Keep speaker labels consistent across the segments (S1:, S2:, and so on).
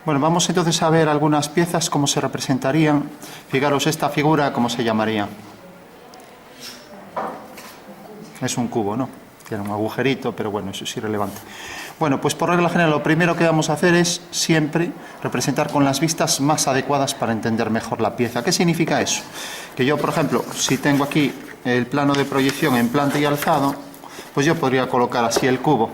S1: Bueno, vamos entonces a ver algunas piezas, cómo se representarían. Fijaros, esta figura, ¿cómo se llamaría? Es un cubo, ¿no? Tiene un agujerito, pero bueno, eso es irrelevante. Bueno, pues por regla general, lo primero que vamos a hacer es siempre representar con las vistas más adecuadas para entender mejor la pieza. ¿Qué significa eso? Que yo, por ejemplo, si tengo aquí el plano de proyección en planta y alzado, pues yo podría colocar así el cubo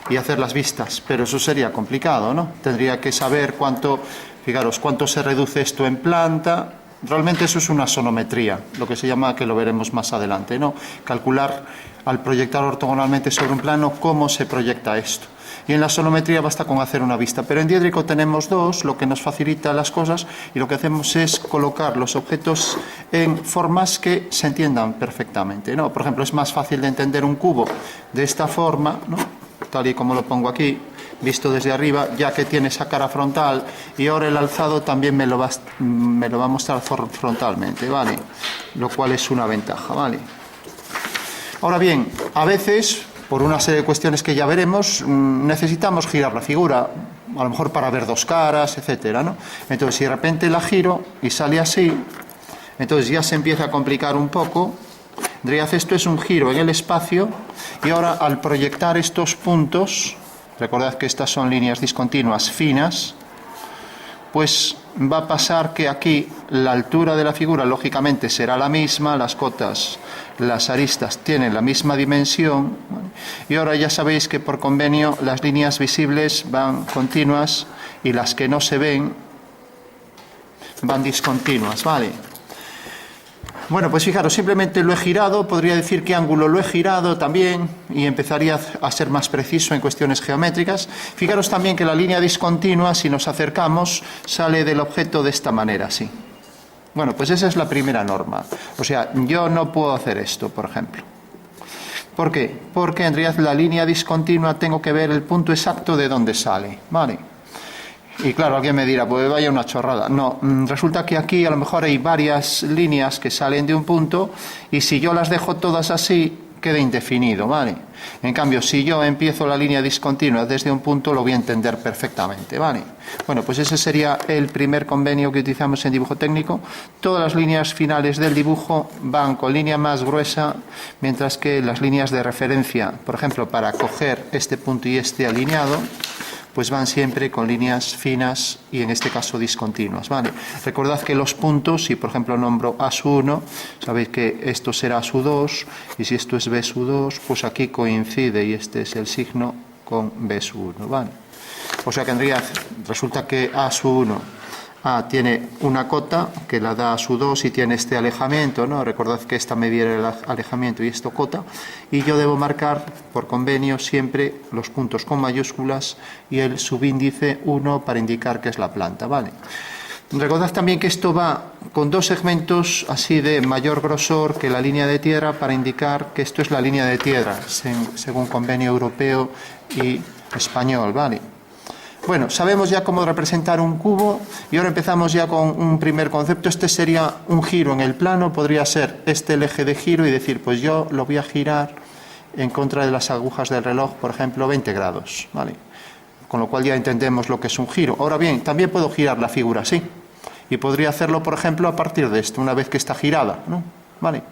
S1: y hacer las vistas, pero eso sería complicado, ¿no? Tendría que saber cuánto, fijaros, cuánto se reduce esto en planta. Realmente eso es una sonometría, lo que se llama, que lo veremos más adelante, ¿no? Calcular al proyectar ortogonalmente sobre un plano cómo se proyecta esto. Y en la sonometría basta con hacer una vista. Pero en diédrico tenemos dos, lo que nos facilita las cosas, y lo que hacemos es colocar los objetos en formas que se entiendan perfectamente, ¿no? Por ejemplo, es más fácil de entender un cubo de esta forma, ¿no? Tal y como lo pongo aquí, visto desde arriba, ya que tiene esa cara frontal, y ahora el alzado también me lo va a mostrar frontalmente, ¿vale? Lo cual es una ventaja, ¿vale? Ahora bien, a veces, por una serie de cuestiones que ya veremos, necesitamos girar la figura, a lo mejor para ver dos caras, etcétera, ¿no? Entonces, si de repente la giro y sale así, entonces ya se empieza a complicar un poco. En realidad esto es un giro en el espacio, y ahora al proyectar estos puntos, recordad que estas son líneas discontinuas finas, pues va a pasar que aquí la altura de la figura lógicamente será la misma, las cotas, las aristas tienen la misma dimensión, ¿vale? Y ahora ya sabéis que por convenio las líneas visibles van continuas y las que no se ven van discontinuas, ¿vale? Bueno, pues fijaros, simplemente lo he girado, podría decir qué ángulo lo he girado también, y empezaría a ser más preciso en cuestiones geométricas. Fijaros también que la línea discontinua, si nos acercamos, sale del objeto de esta manera, así. Bueno, pues esa es la primera norma. O sea, yo no puedo hacer esto, por ejemplo. ¿Por qué? Porque en realidad la línea discontinua tengo que ver el punto exacto de donde sale, ¿vale? Y claro, alguien me dirá, pues vaya una chorrada. No, resulta que aquí a lo mejor hay varias líneas que salen de un punto, y si yo las dejo todas así, queda indefinido, ¿vale? En cambio, si yo empiezo la línea discontinua desde un punto, lo voy a entender perfectamente, ¿vale? Bueno, pues ese sería el primer convenio que utilizamos en dibujo técnico. Todas las líneas finales del dibujo van con línea más gruesa, mientras que las líneas de referencia, por ejemplo, para coger este punto y este alineado, pues van siempre con líneas finas y en este caso discontinuas, ¿vale? Recordad que los puntos, si por ejemplo nombro A su 1, sabéis que esto será A su 2, y si esto es B su 2, pues aquí coincide y este es el signo con B su 1, ¿vale? O sea que en realidad resulta que A su 1, A tiene una cota que la da a su 2 y tiene este alejamiento, ¿no? Recordad que esta mediera el alejamiento y esto cota, y yo debo marcar por convenio siempre los puntos con mayúsculas y el subíndice 1 para indicar que es la planta, ¿vale? Recordad también que esto va con dos segmentos así de mayor grosor que la línea de tierra, para indicar que esto es la línea de tierra, según convenio europeo y español, ¿vale? Bueno, sabemos ya cómo representar un cubo, y ahora empezamos ya con un primer concepto. Este sería un giro en el plano, podría ser este el eje de giro y decir, pues yo lo voy a girar en contra de las agujas del reloj, por ejemplo, 20 grados, ¿vale? Con lo cual ya entendemos lo que es un giro. Ahora bien, también puedo girar la figura así, y podría hacerlo, por ejemplo, a partir de esto, una vez que está girada, ¿no? ¿Vale?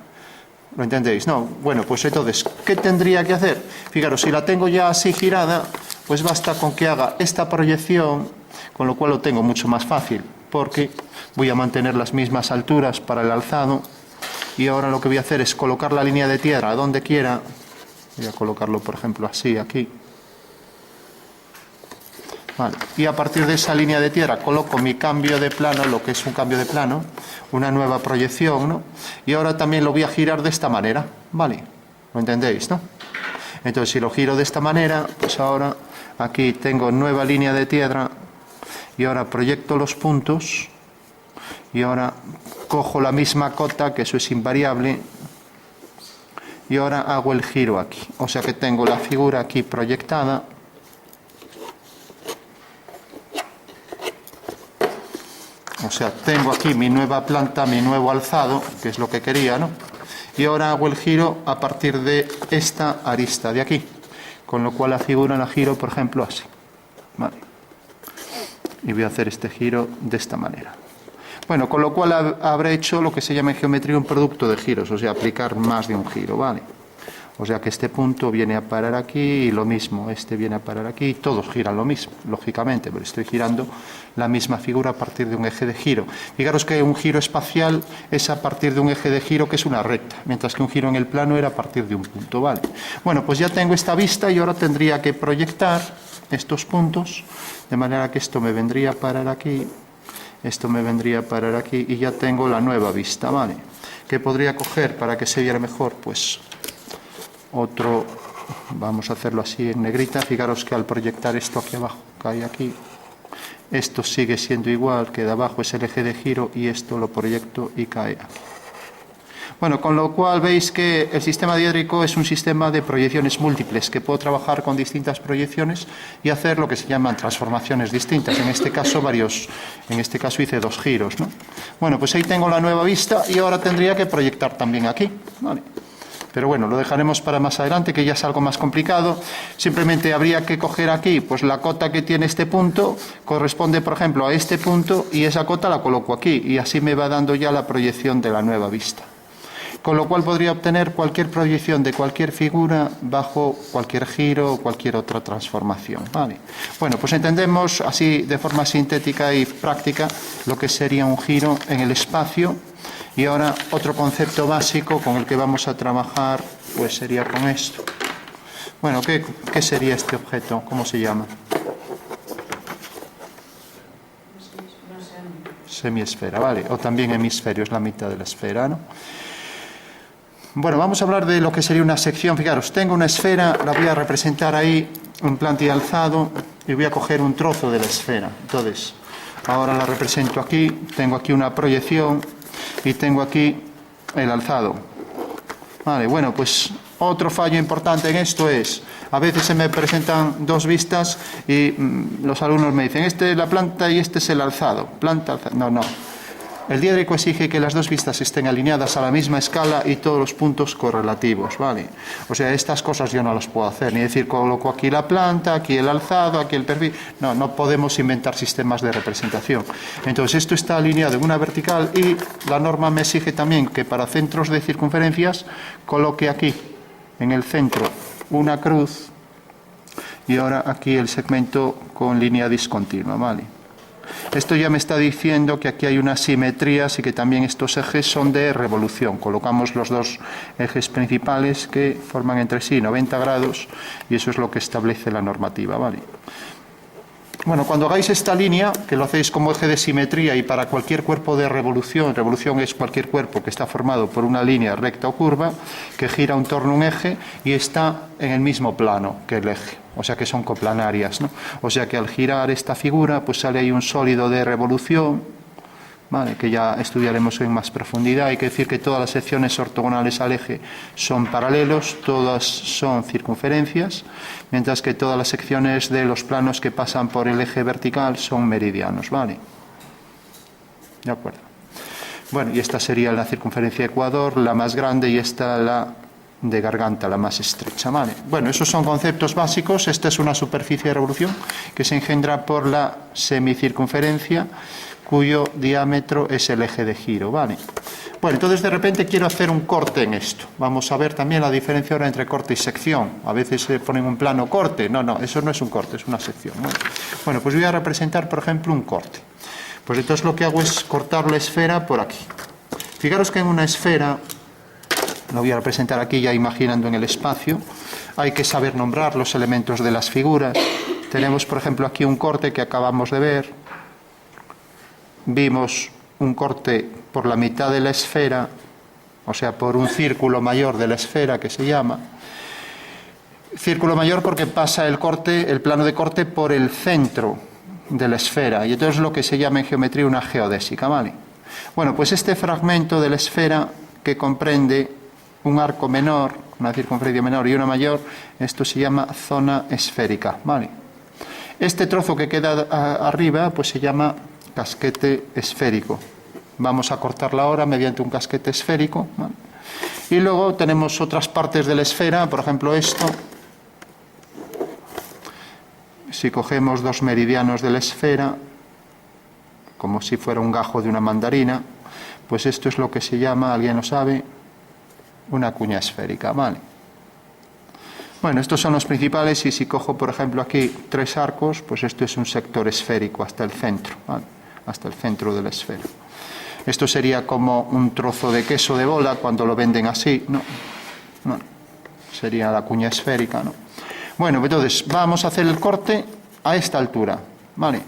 S1: ¿Lo entendéis? No. Bueno, pues entonces, ¿qué tendría que hacer? Fijaros, si la tengo ya así girada, pues basta con que haga esta proyección, con lo cual lo tengo mucho más fácil, porque voy a mantener las mismas alturas para el alzado, y ahora lo que voy a hacer es colocar la línea de tierra donde quiera. Voy a colocarlo, por ejemplo, así, aquí. Vale. Y a partir de esa línea de tierra coloco mi cambio de plano, lo que es un cambio de plano, una nueva proyección, ¿no? Y ahora también lo voy a girar de esta manera, ¿vale? ¿Lo entendéis, no? Entonces, si lo giro de esta manera, pues ahora aquí tengo nueva línea de tierra, y ahora proyecto los puntos, y ahora cojo la misma cota, que eso es invariable, y ahora hago el giro aquí. O sea que tengo la figura aquí proyectada. O sea, tengo aquí mi nueva planta, mi nuevo alzado, que es lo que quería, ¿no? Y ahora hago el giro a partir de esta arista de aquí. Con lo cual la figura la giro, por ejemplo, así. Vale. y voy a hacer este giro de esta manera. Bueno, con lo cual habré hecho lo que se llama en geometría un producto de giros, o sea, aplicar más de un giro, ¿vale? O sea que este punto viene a parar aquí y lo mismo, este viene a parar aquí, y todos giran lo mismo, lógicamente, pero estoy girando la misma figura a partir de un eje de giro. Fijaros que un giro espacial es a partir de un eje de giro que es una recta, mientras que un giro en el plano era a partir de un punto, ¿vale? Bueno, pues ya tengo esta vista y ahora tendría que proyectar estos puntos, de manera que esto me vendría a parar aquí, esto me vendría a parar aquí y ya tengo la nueva vista, ¿vale? ¿Qué podría coger para que se viera mejor? Pues otro, vamos a hacerlo así en negrita. Fijaros que al proyectar esto aquí abajo cae aquí, esto sigue siendo igual, que de abajo es el eje de giro y esto lo proyecto y cae aquí. Bueno, con lo cual veis que el sistema diédrico es un sistema de proyecciones múltiples, que puedo trabajar con distintas proyecciones y hacer lo que se llaman transformaciones distintas. En este caso hice 2 giros, ¿no? Bueno, pues ahí tengo la nueva vista y ahora tendría que proyectar también aquí, ¿vale? Pero bueno, lo dejaremos para más adelante, que ya es algo más complicado. Simplemente habría que coger aquí, pues la cota que tiene este punto corresponde, por ejemplo, a este punto y esa cota la coloco aquí y así me va dando ya la proyección de la nueva vista. Con lo cual podría obtener cualquier proyección de cualquier figura bajo cualquier giro o cualquier otra transformación, ¿vale? Bueno, pues entendemos así de forma sintética y práctica lo que sería un giro en el espacio. Y ahora otro concepto básico con el que vamos a trabajar pues sería con esto. Bueno, ¿qué sería este objeto? ¿Cómo se llama? Semiesfera, ¿vale? O también hemisferio, es la mitad de la esfera, ¿no? Bueno, vamos a hablar de lo que sería una sección. Fijaros, tengo una esfera, la voy a representar ahí en planta y alzado y voy a coger un trozo de la esfera. Entonces, ahora la represento aquí, tengo aquí una proyección y tengo aquí el alzado. Vale, bueno, pues otro fallo importante en esto es, a veces se me presentan 2 vistas y los alumnos me dicen, este es la planta y este es el alzado. Planta, alzado. No. El diédrico exige que las 2 vistas estén alineadas a la misma escala y todos los puntos correlativos, ¿vale? O sea, estas cosas yo no las puedo hacer, ni decir, coloco aquí la planta, aquí el alzado, aquí el perfil. No podemos inventar sistemas de representación. Entonces, esto está alineado en una vertical y la norma me exige también que para centros de circunferencias coloque aquí, en el centro, una cruz y ahora aquí el segmento con línea discontinua, ¿vale? Esto ya me está diciendo que aquí hay unas simetrías y que también estos ejes son de revolución. Colocamos los 2 ejes principales que forman entre sí 90 grados y eso es lo que establece la normativa, ¿vale? Bueno, cuando hagáis esta línea, que lo hacéis como eje de simetría y para cualquier cuerpo de revolución es cualquier cuerpo que está formado por una línea recta o curva, que gira en torno a un eje y está en el mismo plano que el eje, o sea que son coplanarias, ¿no? O sea que al girar esta figura, pues sale ahí un sólido de revolución, ¿vale? Que ya estudiaremos en más profundidad. Hay que decir que todas las secciones ortogonales al eje son paralelos, todas son circunferencias, mientras que todas las secciones de los planos que pasan por el eje vertical son meridianos, ¿vale? De acuerdo. Bueno, y esta sería la circunferencia ecuador, la más grande, y esta la de garganta, la más estrecha, ¿vale? Bueno, esos son conceptos básicos. Esta es una superficie de revolución que se engendra por la semicircunferencia, cuyo diámetro es el eje de giro, ¿vale? Bueno, entonces de repente quiero hacer un corte en esto. Vamos a ver también la diferencia ahora entre corte y sección. A veces se pone en un plano corte. No, eso no es un corte, es una sección, ¿no? Bueno, pues voy a representar, por ejemplo, un corte. Pues entonces lo que hago es cortar la esfera por aquí. Fijaros que en una esfera, lo voy a representar aquí ya imaginando en el espacio, hay que saber nombrar los elementos de las figuras. Tenemos, por ejemplo, aquí un corte que acabamos de ver. Vimos un corte por la mitad de la esfera, o sea, por un círculo mayor de la esfera que se llama. Círculo mayor porque pasa el plano de corte por el centro de la esfera, y entonces es lo que se llama en geometría una geodésica, ¿vale? Bueno, pues este fragmento de la esfera que comprende un arco menor, una circunferencia menor y una mayor, esto se llama zona esférica, ¿vale? Este trozo que queda arriba pues se llama casquete esférico. Vamos a cortarla ahora mediante un casquete esférico, ¿vale? Y luego tenemos otras partes de la esfera, por ejemplo esto. Si cogemos 2 meridianos de la esfera, como si fuera un gajo de una mandarina, pues esto es lo que se llama, ¿alguien lo sabe? Una cuña esférica, ¿vale? Bueno, estos son los principales, y si cojo, por ejemplo, aquí 3 arcos, pues esto es un sector esférico hasta el centro, ¿vale? Hasta el centro de la esfera. Esto sería como un trozo de queso de bola cuando lo venden así, ¿no? Bueno, sería la cuña esférica, ¿no? Bueno, entonces vamos a hacer el corte a esta altura, ¿vale?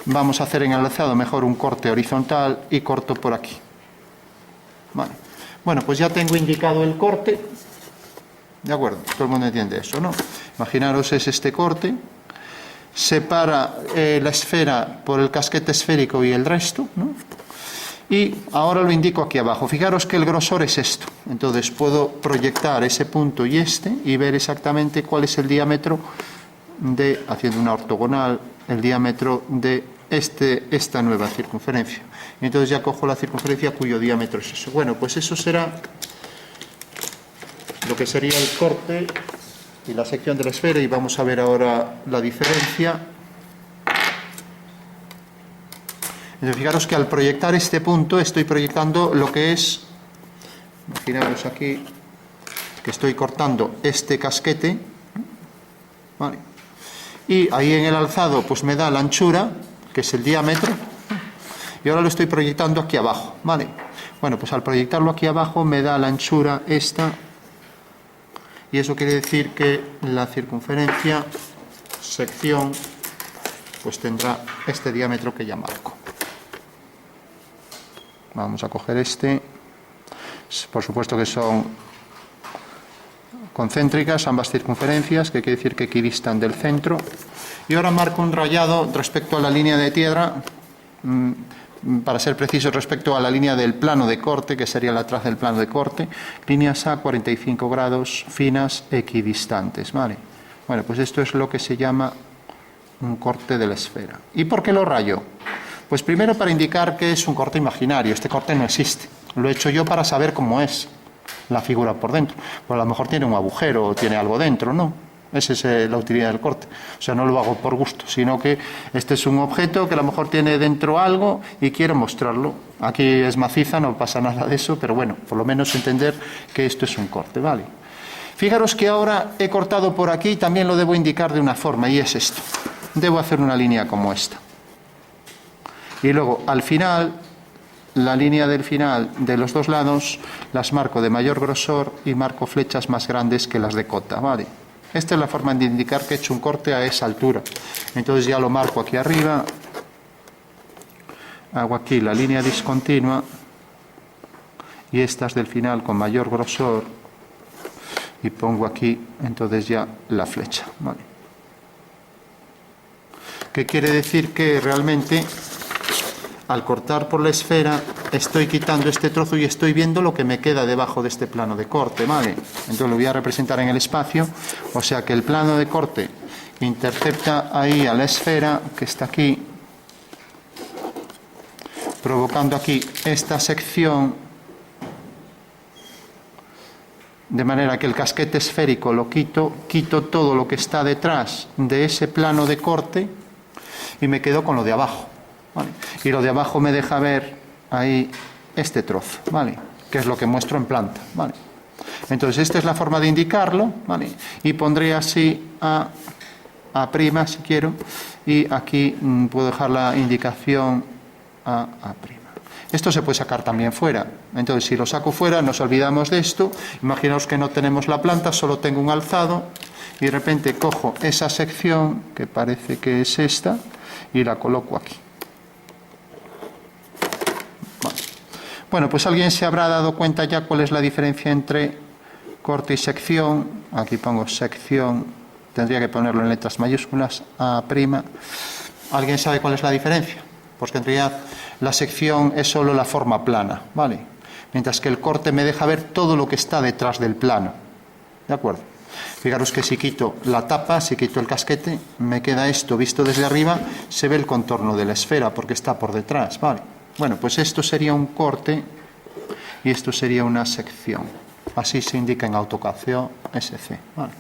S1: Vamos a hacer en el alzado mejor un corte horizontal y corto por aquí, ¿vale? Bueno, pues ya tengo indicado el corte, ¿de acuerdo? Todo el mundo entiende eso, ¿no? Imaginaros, es este corte, separa la esfera por el casquete esférico y el resto, ¿no? Y ahora lo indico aquí abajo. Fijaros que el grosor es esto. Entonces puedo proyectar ese punto y este y ver exactamente cuál es el diámetro de, haciendo una ortogonal, el diámetro de esta nueva circunferencia. Entonces ya cojo la circunferencia cuyo diámetro es eso. Bueno, pues eso será lo que sería el corte y la sección de la esfera, y vamos a ver ahora la diferencia. Entonces, fijaros que al proyectar este punto estoy proyectando lo que es, imaginaros aquí que estoy cortando este casquete, ¿vale? Y ahí en el alzado pues me da la anchura, que es el diámetro, y ahora lo estoy proyectando aquí abajo, ¿vale? Bueno, pues al proyectarlo aquí abajo me da la anchura esta, y eso quiere decir que la circunferencia, sección, pues tendrá este diámetro que ya marco. Vamos a coger este, por supuesto que son concéntricas ambas circunferencias, que quiere decir que equidistan del centro, y ahora marco un rayado respecto a la línea de tierra, para ser preciso respecto a la línea del plano de corte, que sería la traza del plano de corte, líneas a 45 grados finas equidistantes, ¿vale? Bueno, pues esto es lo que se llama un corte de la esfera. ¿Y por qué lo rayo? Pues primero para indicar que es un corte imaginario, este corte no existe, lo he hecho yo para saber cómo es la figura por dentro, pues a lo mejor tiene un agujero o tiene algo dentro, ¿no? Esa es la utilidad del corte, o sea, no lo hago por gusto, sino que este es un objeto que a lo mejor tiene dentro algo y quiero mostrarlo. Aquí es maciza, no pasa nada de eso, pero bueno, por lo menos entender que esto es un corte, ¿vale? Fijaros que ahora he cortado por aquí y también lo debo indicar de una forma, y es esto. Debo hacer una línea como esta. Y luego, al final, la línea del final de los dos lados las marco de mayor grosor y marco flechas más grandes que las de cota, ¿vale? Esta es la forma de indicar que he hecho un corte a esa altura. Entonces ya lo marco aquí arriba, hago aquí la línea discontinua y estas del final con mayor grosor y pongo aquí entonces ya la flecha, ¿vale? ¿Qué quiere decir? Que realmente al cortar por la esfera estoy quitando este trozo y estoy viendo lo que me queda debajo de este plano de corte, ¿vale? Entonces lo voy a representar en el espacio, o sea que el plano de corte intercepta ahí a la esfera que está aquí, provocando aquí esta sección, de manera que el casquete esférico lo quito todo lo que está detrás de ese plano de corte y me quedo con lo de abajo, ¿vale? Y lo de abajo me deja ver ahí este trozo, ¿vale? Que es lo que muestro en planta, ¿vale? Entonces esta es la forma de indicarlo, ¿vale? Y pondré así A' si quiero, y aquí puedo dejar la indicación A'. Esto se puede sacar también fuera. Entonces si lo saco fuera nos olvidamos de esto. Imaginaos que no tenemos la planta, solo tengo un alzado y de repente cojo esa sección que parece que es esta y la coloco aquí. Bueno, pues alguien se habrá dado cuenta ya cuál es la diferencia entre corte y sección. Aquí pongo sección, tendría que ponerlo en letras mayúsculas, A'. ¿Alguien sabe cuál es la diferencia? Pues que en realidad la sección es solo la forma plana, ¿vale? Mientras que el corte me deja ver todo lo que está detrás del plano, ¿de acuerdo? Fijaros que si quito la tapa, si quito el casquete, me queda esto visto desde arriba, se ve el contorno de la esfera porque está por detrás, ¿vale? Bueno, pues esto sería un corte y esto sería una sección. Así se indica en AutoCAD SC, ¿vale?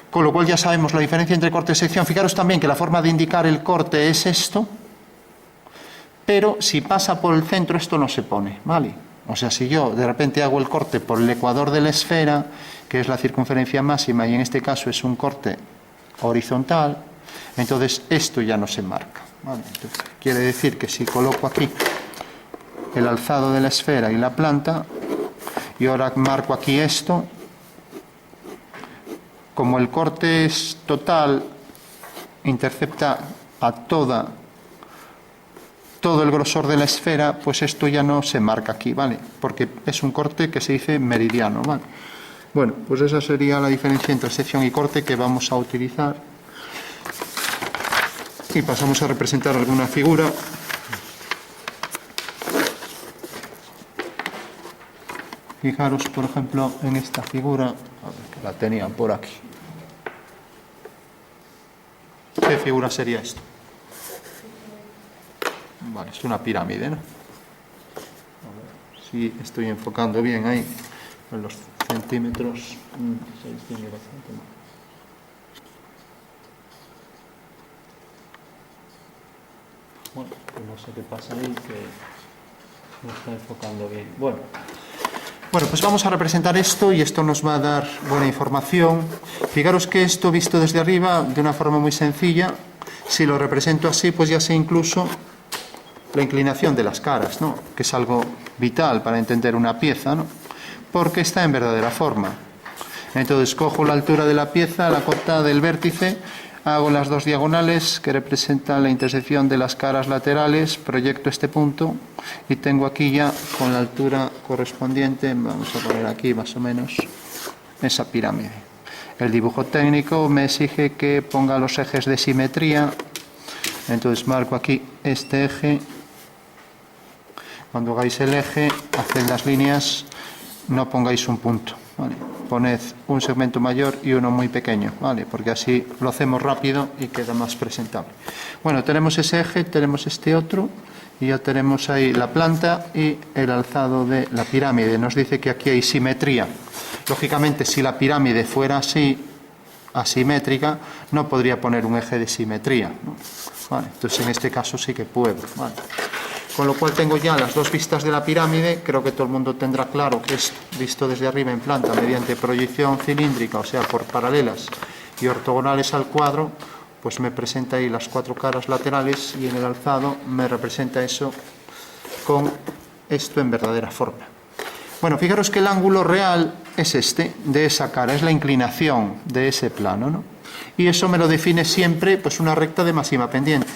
S1: Con lo cual ya sabemos la diferencia entre corte y sección. Fijaros también que la forma de indicar el corte es esto, pero si pasa por el centro esto no se pone, ¿vale? O sea, si yo de repente hago el corte por el ecuador de la esfera, que es la circunferencia máxima, y en este caso es un corte horizontal, entonces esto ya no se marca, ¿vale? Entonces, quiere decir que si coloco aquí el alzado de la esfera y la planta, y ahora marco aquí esto, como el corte es total, intercepta a todo el grosor de la esfera, pues esto ya no se marca aquí, ¿vale? Porque es un corte que se dice meridiano, ¿vale? Bueno, pues esa sería la diferencia entre sección y corte que vamos a utilizar. Y pasamos a representar alguna figura. Fijaros, por ejemplo, en esta figura, a ver, que la tenían por aquí. ¿Qué figura sería esto? Vale, es una pirámide, ¿no? A ver si estoy enfocando bien ahí, en los centímetros. Se distingue bastante más. Bueno, pues no sé qué pasa ahí, que no está enfocando bien. Bueno, pues vamos a representar esto y esto nos va a dar buena información. Fijaros que esto visto desde arriba de una forma muy sencilla, si lo represento así, pues ya sé incluso la inclinación de las caras, ¿no? Que es algo vital para entender una pieza, ¿no? Porque está en verdadera forma. Entonces cojo la altura de la pieza, la cota del vértice, hago las dos diagonales que representan la intersección de las caras laterales, proyecto este punto y tengo aquí ya con la altura correspondiente, vamos a poner aquí más o menos, esa pirámide. El dibujo técnico me exige que ponga los ejes de simetría, entonces marco aquí este eje. Cuando hagáis el eje, haced las líneas, no pongáis un punto, ¿vale? Poned un segmento mayor y uno muy pequeño, ¿vale? Porque así lo hacemos rápido y queda más presentable. Bueno, tenemos ese eje, tenemos este otro, y ya tenemos ahí la planta y el alzado de la pirámide. Nos dice que aquí hay simetría. Lógicamente, si la pirámide fuera así, asimétrica, no podría poner un eje de simetría, ¿no? Vale, entonces en este caso sí que puedo, ¿vale? Con lo cual tengo ya las dos vistas de la pirámide. Creo que todo el mundo tendrá claro que es visto desde arriba en planta mediante proyección cilíndrica, o sea, por paralelas y ortogonales al cuadro, pues me presenta ahí las cuatro caras laterales y en el alzado me representa eso con esto en verdadera forma. Bueno, fijaros que el ángulo real es este, de esa cara, es la inclinación de ese plano, ¿no? Y eso me lo define siempre pues una recta de máxima pendiente,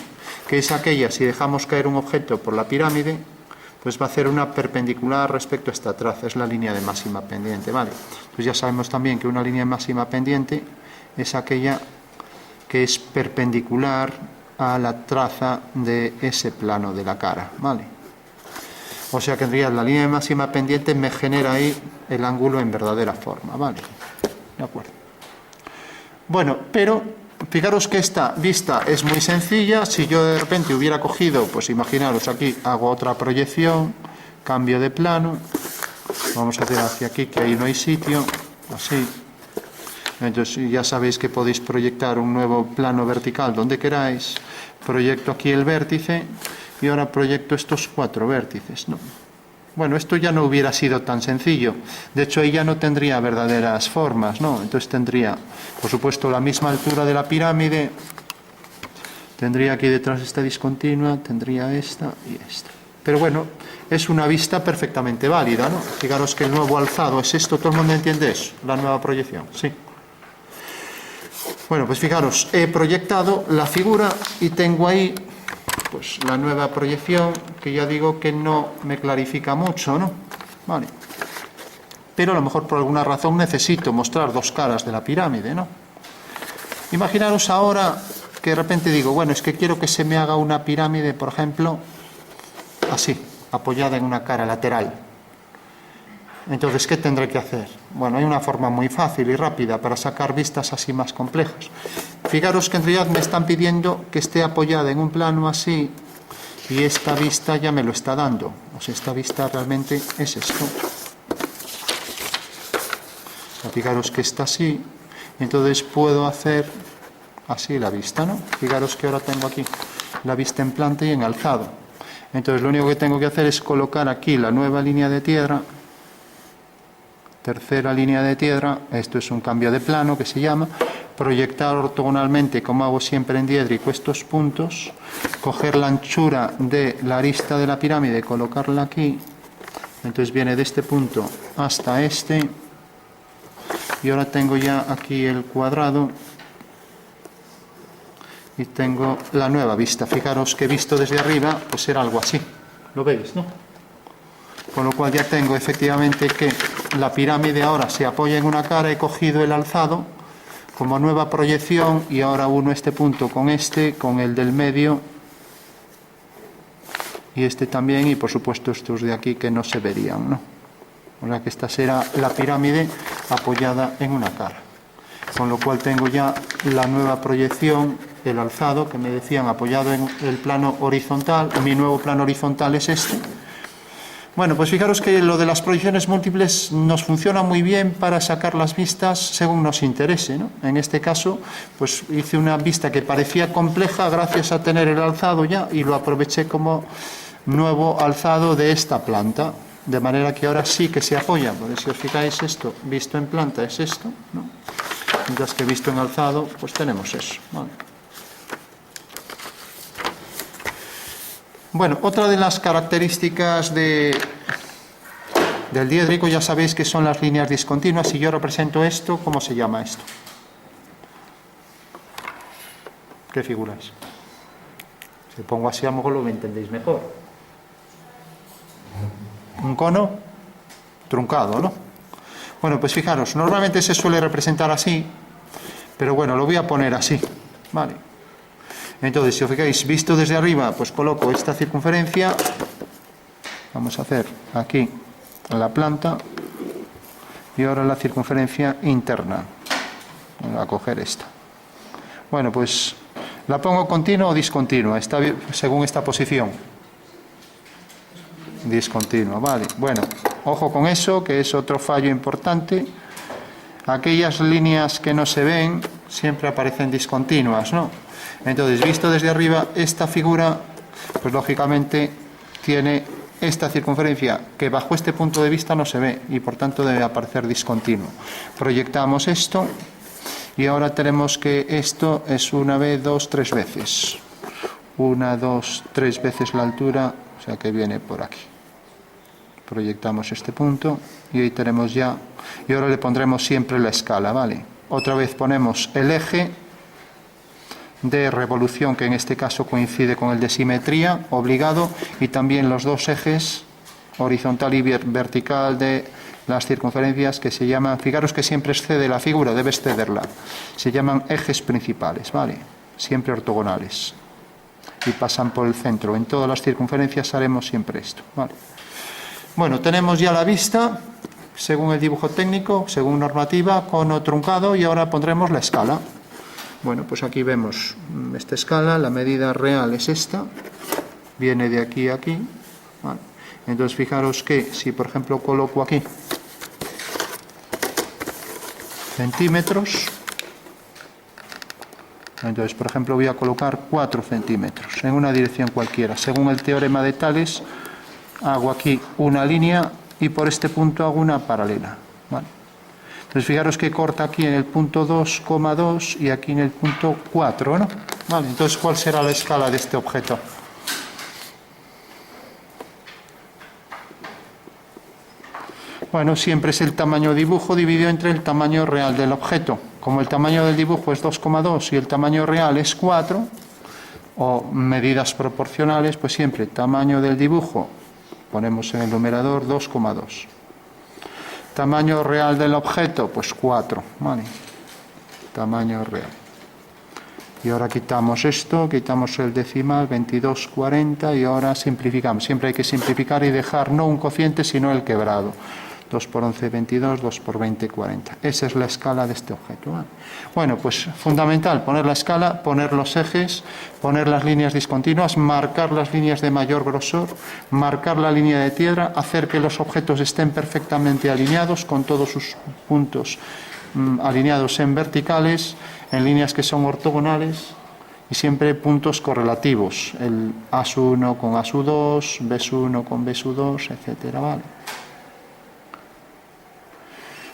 S1: que es aquella, si dejamos caer un objeto por la pirámide, pues va a hacer una perpendicular respecto a esta traza, es la línea de máxima pendiente, ¿vale? Pues ya sabemos también que una línea de máxima pendiente es aquella que es perpendicular a la traza de ese plano de la cara, ¿vale? O sea que en realidad la línea de máxima pendiente me genera ahí el ángulo en verdadera forma, ¿vale? De acuerdo. Bueno, pero fijaros que esta vista es muy sencilla. Si yo de repente hubiera cogido, pues imaginaros aquí, hago otra proyección, cambio de plano, vamos a hacer hacia aquí que ahí no hay sitio, así. Entonces ya sabéis que podéis proyectar un nuevo plano vertical donde queráis. Proyecto aquí el vértice y ahora proyecto estos cuatro vértices, ¿no? Bueno, esto ya no hubiera sido tan sencillo. De hecho, ahí ya no tendría verdaderas formas, ¿no? Entonces tendría, por supuesto, la misma altura de la pirámide. Tendría aquí detrás esta discontinua, tendría esta y esta. Pero bueno, es una vista perfectamente válida, ¿no? Fijaros que el nuevo alzado es esto. ¿Todo el mundo entiende eso? La nueva proyección, sí. Bueno, pues fijaros, he proyectado la figura y tengo ahí pues la nueva proyección, que ya digo que no me clarifica mucho, ¿no? Vale. Pero a lo mejor por alguna razón necesito mostrar dos caras de la pirámide, ¿no? Imaginaros ahora que de repente digo, bueno, es que quiero que se me haga una pirámide, por ejemplo, así, apoyada en una cara lateral. Entonces, ¿qué tendré que hacer? Bueno, hay una forma muy fácil y rápida para sacar vistas así más complejas. Fijaros que en realidad me están pidiendo que esté apoyada en un plano así y esta vista ya me lo está dando. O sea, esta vista realmente es esto. Fijaros que está así, entonces puedo hacer así la vista, ¿no? Fijaros que ahora tengo aquí la vista en planta y en alzado. Entonces lo único que tengo que hacer es colocar aquí la nueva línea de tierra, tercera línea de tierra, esto es un cambio de plano que se llama, proyectar ortogonalmente, como hago siempre en diédrico, estos puntos, coger la anchura de la arista de la pirámide, colocarla aquí, entonces viene de este punto hasta este, y ahora tengo ya aquí el cuadrado, y tengo la nueva vista. Fijaros que visto desde arriba, pues era algo así, ¿lo veis, no? Con lo cual ya tengo efectivamente que la pirámide ahora se apoya en una cara, he cogido el alzado como nueva proyección y ahora uno este punto con el del medio y este también, y por supuesto estos de aquí que no se verían, ¿no? O sea que esta será la pirámide apoyada en una cara, con lo cual tengo ya la nueva proyección, el alzado que me decían apoyado en el plano horizontal. Mi nuevo plano horizontal es este. Bueno, pues fijaros que lo de las proyecciones múltiples nos funciona muy bien para sacar las vistas según nos interese, ¿no? En este caso, pues hice una vista que parecía compleja gracias a tener el alzado ya y lo aproveché como nuevo alzado de esta planta, de manera que ahora sí que se apoya, porque si os fijáis esto visto en planta es esto, ¿no? Mientras que visto en alzado pues tenemos eso, ¿vale? Bueno, otra de las características del diédrico, ya sabéis que son las líneas discontinuas. Si yo represento esto, ¿cómo se llama esto? ¿Qué figura es? Si pongo así a lo mejor lo entendéis mejor. Un cono truncado, ¿no? Bueno, pues fijaros, normalmente se suele representar así, pero bueno, lo voy a poner así, ¿vale? Entonces, si os fijáis, visto desde arriba, pues coloco esta circunferencia, vamos a hacer aquí la planta, y ahora la circunferencia interna, voy a coger esta. Bueno, pues la pongo continua o discontinua, está según esta posición. Discontinua, vale. Bueno, ojo con eso, que es otro fallo importante. Aquellas líneas que no se ven siempre aparecen discontinuas, ¿no? Entonces, visto desde arriba, esta figura, pues lógicamente tiene esta circunferencia que bajo este punto de vista no se ve y por tanto debe aparecer discontinuo. Proyectamos esto y ahora tenemos que esto es una vez, dos, tres veces. Una, dos, tres veces la altura, o sea que viene por aquí. Proyectamos este punto y ahí tenemos ya, y ahora le pondremos siempre la escala, ¿vale? Otra vez ponemos el eje de revolución, que en este caso coincide con el de simetría, obligado, y también los dos ejes horizontal y vertical de las circunferencias que se llaman, fijaros que siempre excede la figura, debe excederla, se llaman ejes principales, ¿vale? Siempre ortogonales y pasan por el centro. En todas las circunferencias haremos siempre esto, ¿vale? Bueno, tenemos ya la vista según el dibujo técnico, según normativa, cono truncado, y ahora pondremos la escala. Bueno, pues aquí vemos esta escala, la medida real es esta, viene de aquí a aquí, ¿vale? Entonces fijaros que si por ejemplo coloco aquí centímetros, entonces por ejemplo voy a colocar 4 centímetros en una dirección cualquiera. Según el teorema de Tales, hago aquí una línea y por este punto hago una paralela, ¿vale? Entonces fijaros que corta aquí en el punto 2,2 y aquí en el punto 4, ¿no? Vale, entonces ¿cuál será la escala de este objeto? Bueno, siempre es el tamaño de dibujo dividido entre el tamaño real del objeto. Como el tamaño del dibujo es 2,2 y el tamaño real es 4, o medidas proporcionales, pues siempre tamaño del dibujo, ponemos en el numerador 2,2. Tamaño real del objeto, pues 4, ¿vale? Tamaño real. Y ahora quitamos esto, quitamos el decimal, 22,40, y ahora simplificamos. Siempre hay que simplificar y dejar no un cociente, sino el quebrado. 2 por 11, 22, 2 por 20, 40. Esa es la escala de este objeto, ¿vale? Bueno, pues fundamental, poner la escala, poner los ejes, poner las líneas discontinuas, marcar las líneas de mayor grosor, marcar la línea de tierra, hacer que los objetos estén perfectamente alineados, con todos sus puntos alineados en verticales, en líneas que son ortogonales, y siempre puntos correlativos, el A1 con A2, B1 con B2, etcétera, ¿vale?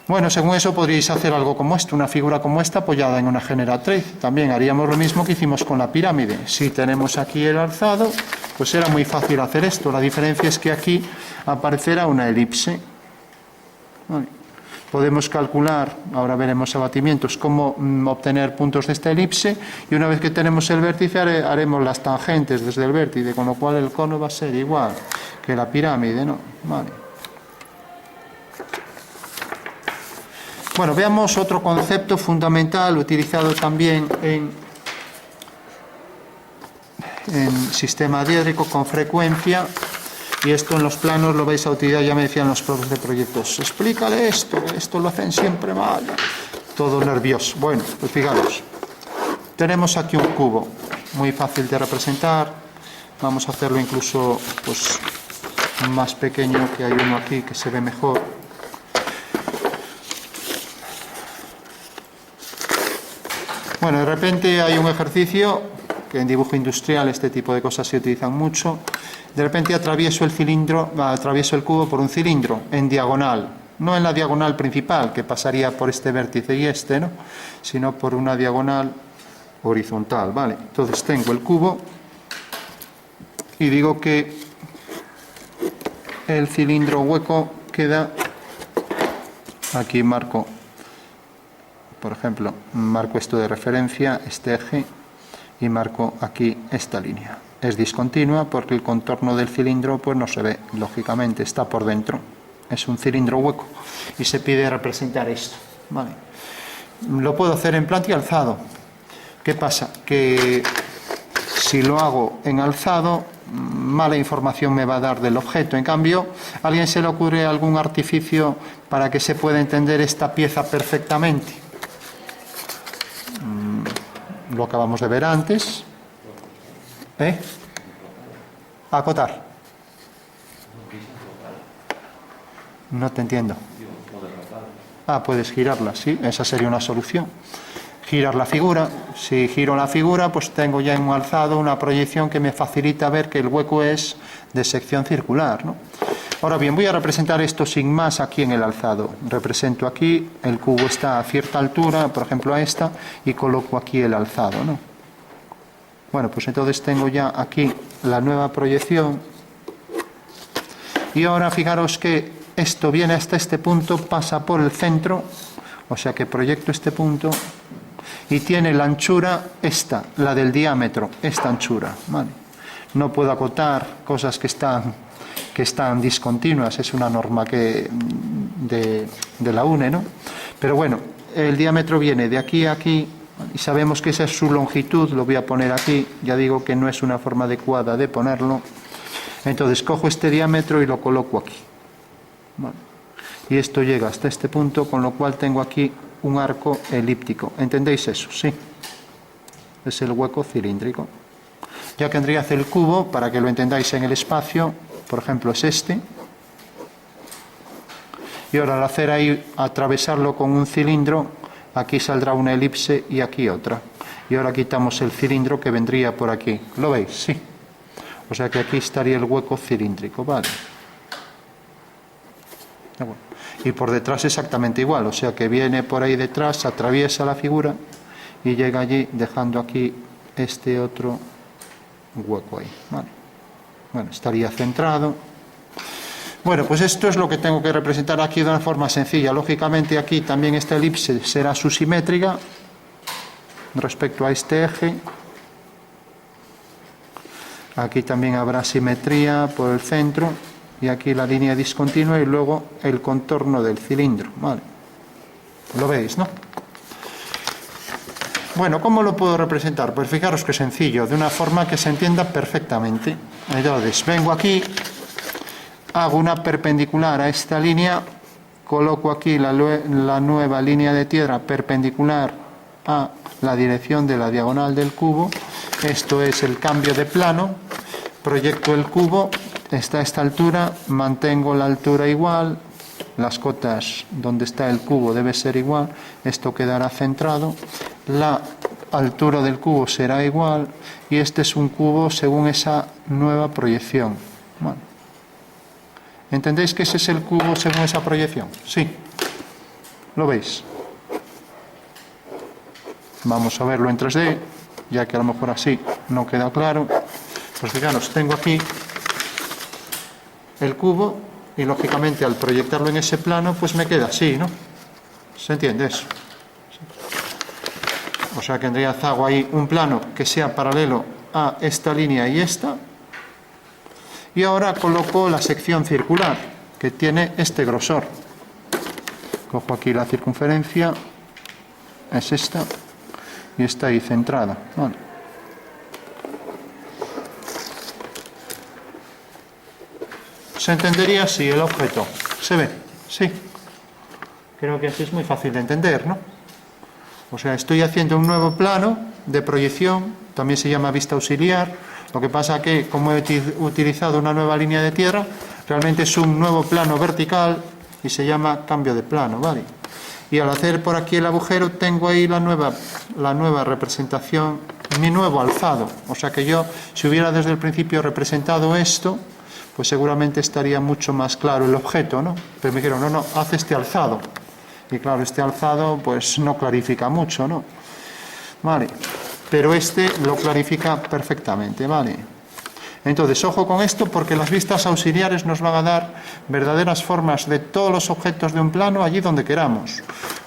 S1: Bueno, según eso podríais hacer algo como esto, una figura como esta apoyada en una generatriz. También haríamos lo mismo que hicimos con la pirámide. Si tenemos aquí el alzado, pues era muy fácil hacer esto. La diferencia es que aquí aparecerá una elipse. Vale. Podemos calcular, ahora veremos abatimientos, cómo obtener puntos de esta elipse, y una vez que tenemos el vértice haremos las tangentes desde el vértice, con lo cual el cono va a ser igual que la pirámide, ¿no? Vale. Bueno, veamos otro concepto fundamental utilizado también en sistema diédrico con frecuencia, y esto en los planos lo vais a utilizar, ya me decían los profes de proyectos, explícale esto lo hacen siempre mal, todo nervioso. Bueno, pues fijaros, tenemos aquí un cubo, muy fácil de representar, vamos a hacerlo incluso pues más pequeño, que hay uno aquí que se ve mejor. Bueno, de repente hay un ejercicio que en dibujo industrial este tipo de cosas se utilizan mucho. De repente atravieso el cubo por un cilindro en diagonal, no en la diagonal principal que pasaría por este vértice y este, ¿no? Sino por una diagonal horizontal, ¿vale? Entonces tengo el cubo y digo que el cilindro hueco queda aquí, marco. Por ejemplo, marco esto de referencia, este eje, y marco aquí esta línea. Es discontinua porque el contorno del cilindro pues no se ve, lógicamente, está por dentro. Es un cilindro hueco y se pide representar esto. Vale. Lo puedo hacer en planta y alzado. ¿Qué pasa? Que si lo hago en alzado, mala información me va a dar del objeto. En cambio, ¿a alguien se le ocurre algún artificio para que se pueda entender esta pieza perfectamente? Lo acabamos de ver antes. Acotar. No te entiendo. Puedes girarla, sí, esa sería una solución. Girar la figura. Si giro la figura, pues tengo ya en un alzado una proyección que me facilita ver que el hueco es de sección circular, ¿no? Ahora bien, voy a representar esto sin más aquí en el alzado. Represento aquí, el cubo está a cierta altura, por ejemplo a esta, y coloco aquí el alzado, ¿no? Bueno, pues entonces tengo ya aquí la nueva proyección. Y ahora fijaros que esto viene hasta este punto, pasa por el centro, o sea que proyecto este punto, y tiene la anchura esta, la del diámetro, esta anchura, ¿vale? No puedo acotar cosas que están discontinuas, es una norma de la UNE, ¿no? Pero bueno, el diámetro viene de aquí a aquí y sabemos que esa es su longitud, lo voy a poner aquí, ya digo que no es una forma adecuada de ponerlo. Entonces cojo este diámetro y lo coloco aquí. Vale. Y esto llega hasta este punto, con lo cual tengo aquí un arco elíptico. ¿Entendéis eso? Sí. Es el hueco cilíndrico. Ya que tendría que hacer el cubo, para que lo entendáis en el espacio, por ejemplo es este, y ahora al hacer ahí, atravesarlo con un cilindro, aquí saldrá una elipse y aquí otra, y ahora quitamos el cilindro que vendría por aquí. ¿Lo veis? Sí. O sea que aquí estaría el hueco cilíndrico, ¿vale? Y por detrás exactamente igual, o sea que viene por ahí detrás, atraviesa la figura y llega allí dejando aquí este otro hueco ahí, ¿vale? Bueno, estaría centrado. Bueno, pues esto es lo que tengo que representar aquí de una forma sencilla. Lógicamente aquí también esta elipse será su simétrica respecto a este eje. Aquí también habrá simetría por el centro y aquí la línea discontinua y luego el contorno del cilindro, ¿vale? Lo veis, ¿no? Bueno, ¿cómo lo puedo representar? Pues fijaros que sencillo, de una forma que se entienda perfectamente. Entonces, vengo aquí, hago una perpendicular a esta línea, coloco aquí la nueva línea de tierra perpendicular a la dirección de la diagonal del cubo. Esto es el cambio de plano. Proyecto el cubo, está a esta altura, mantengo la altura igual, las cotas donde está el cubo debe ser igual, esto quedará centrado. La altura del cubo será igual, y este es un cubo según esa nueva proyección. Bueno, ¿entendéis que ese es el cubo según esa proyección? Sí. ¿Lo veis? Vamos a verlo en 3D, ya que a lo mejor así no queda claro. Pues fijaros, tengo aquí el cubo y lógicamente al proyectarlo en ese plano pues me queda así, ¿no? ¿Se entiende eso? O sea que en realidad hago ahí un plano que sea paralelo a esta línea y esta, y ahora coloco la sección circular que tiene este grosor. Cojo aquí la circunferencia, es esta, y está ahí centrada. Vale. ¿Se entendería así el objeto? ¿Se ve? Sí. Creo que así es muy fácil de entender, ¿no? O sea, estoy haciendo un nuevo plano de proyección, también se llama vista auxiliar. Lo que pasa que, como he utilizado una nueva línea de tierra, realmente es un nuevo plano vertical y se llama cambio de plano, ¿vale? Y al hacer por aquí el agujero tengo ahí la nueva representación, mi nuevo alzado. O sea que yo, si hubiera desde el principio representado esto, pues seguramente estaría mucho más claro el objeto, ¿no? Pero me dijeron, no, haz este alzado. Y claro, este alzado pues no clarifica mucho, ¿no? Vale, pero este lo clarifica perfectamente, ¿vale? Entonces, ojo con esto, porque las vistas auxiliares nos van a dar verdaderas formas de todos los objetos de un plano allí donde queramos.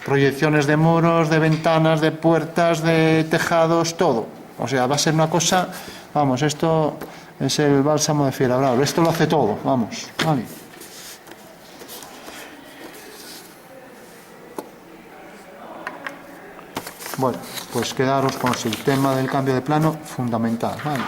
S1: Proyecciones de muros, de ventanas, de puertas, de tejados, todo. O sea, va a ser una cosa, vamos, esto es el bálsamo de Fierabravo, esto lo hace todo, vamos, ¿vale? Bueno, pues quedaros con el tema del cambio de plano fundamental, ¿vale?